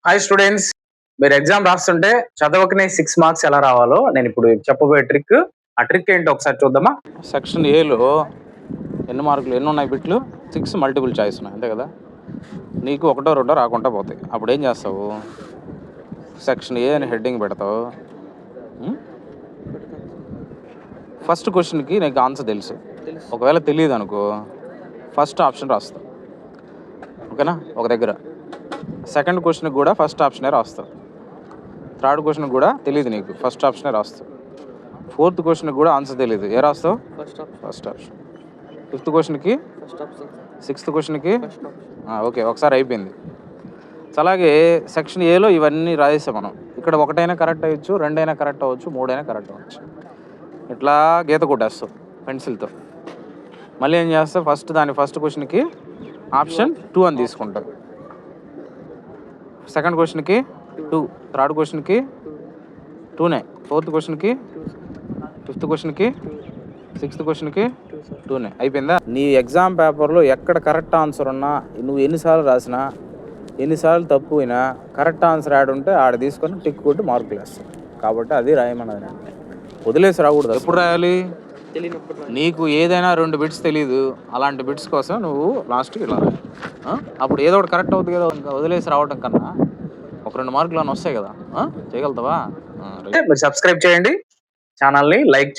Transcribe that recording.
Hi students, మీరు exam రాస్తుంటే చదవకనే 6 marks ఎలా రావాలో నేను ఇప్పుడు చెప్పబోయే ట్రిక్. ఆ ట్రిక్ ఏంటో ఒకసారి చూద్దామా? సెక్షన్ ఏలో ఎన్ని మార్కులు ఎన్ని ఉన్నాయి బిట్లు? 6 మల్టిపుల్ చాయిస్ ఉన్నాయి, అంతే కదా. నీకు ఒకటో రెండో రాకుండా పోతాయి. అప్పుడు ఏం చేస్తావు? సెక్షన్ ఏ అని హెడ్డింగ్ పెడతావు. ఫస్ట్ క్వశ్చన్కి నీకు ఆన్సర్ తెలుసు. ఒకవేళ తెలియదు అనుకో, ఫస్ట్ ఆప్షన్ రాస్తావు, ఓకేనా? ఒక దగ్గర సెకండ్ క్వశ్చన్కి కూడా ఫస్ట్ ఆప్షనే రాస్తావు. థర్డ్ క్వశ్చన్కి కూడా తెలియదు నీకు, ఫస్ట్ ఆప్షనే రాస్తావు. ఫోర్త్ క్వశ్చన్కి కూడా ఆన్సర్ తెలియదు, ఏ రాస్తావు? First option. ఫిఫ్త్ క్వశ్చన్కి, సిక్స్త్ క్వశ్చన్కి ఓకే, ఒకసారి అయిపోయింది. అలాగే సెక్షన్ ఏలో ఇవన్నీ రాసేసాం మనం. ఇక్కడ ఒకటైనా కరెక్ట్ అవ్వచ్చు, రెండైనా కరెక్ట్ అవ్వచ్చు, మూడైనా కరెక్ట్ అవ్వచ్చు. ఇట్లా గీత కొట్టేస్తావు పెన్సిల్తో. మళ్ళీ ఏం చేస్తావు? ఫస్ట్ క్వశ్చన్కి ఆప్షన్ 2 అని తీసుకుంటావు. సెకండ్ క్వశ్చన్కి 2, థర్డ్ క్వశ్చన్కి 2నే, ఫోర్త్ క్వశ్చన్కి, ఫిఫ్త్ క్వశ్చన్కి, సిక్స్త్ క్వశ్చన్కి 2నే. అయిపోయిందా? నీ ఎగ్జామ్ పేపర్లో ఎక్కడ కరెక్ట్ ఆన్సర్ ఉన్నా, నువ్వు ఎన్నిసార్లు రాసినా, ఎన్నిసార్లు తప్పు అయినా, కరెక్ట్ ఆన్సర్ యాడ్ ఉంటే ఆడ తీసుకొని టిక్ కొట్టి మార్కులు వేస్తావు. కాబట్టి అది రాయమన్నది. అంటే వదిలేసి రాకూడదు. ఎప్పుడు రాయాలి? నీకు ఏదైనా 2 బిట్స్ తెలీదు, అలాంటి బిట్స్ కోసం నువ్వు లాస్ట్కి ఇలా రాయాలి. అప్పుడు ఏదో ఒకటి కరెక్ట్ అవుతుంది కదా. ఇంకా వదిలేసి రావడం కన్నా ఒక 2 మార్కులు అని వస్తాయి కదా. చేయగలుగుతావా? మీరు సబ్స్క్రైబ్ చేయండి, ఛానల్ని లైక్ చేయండి.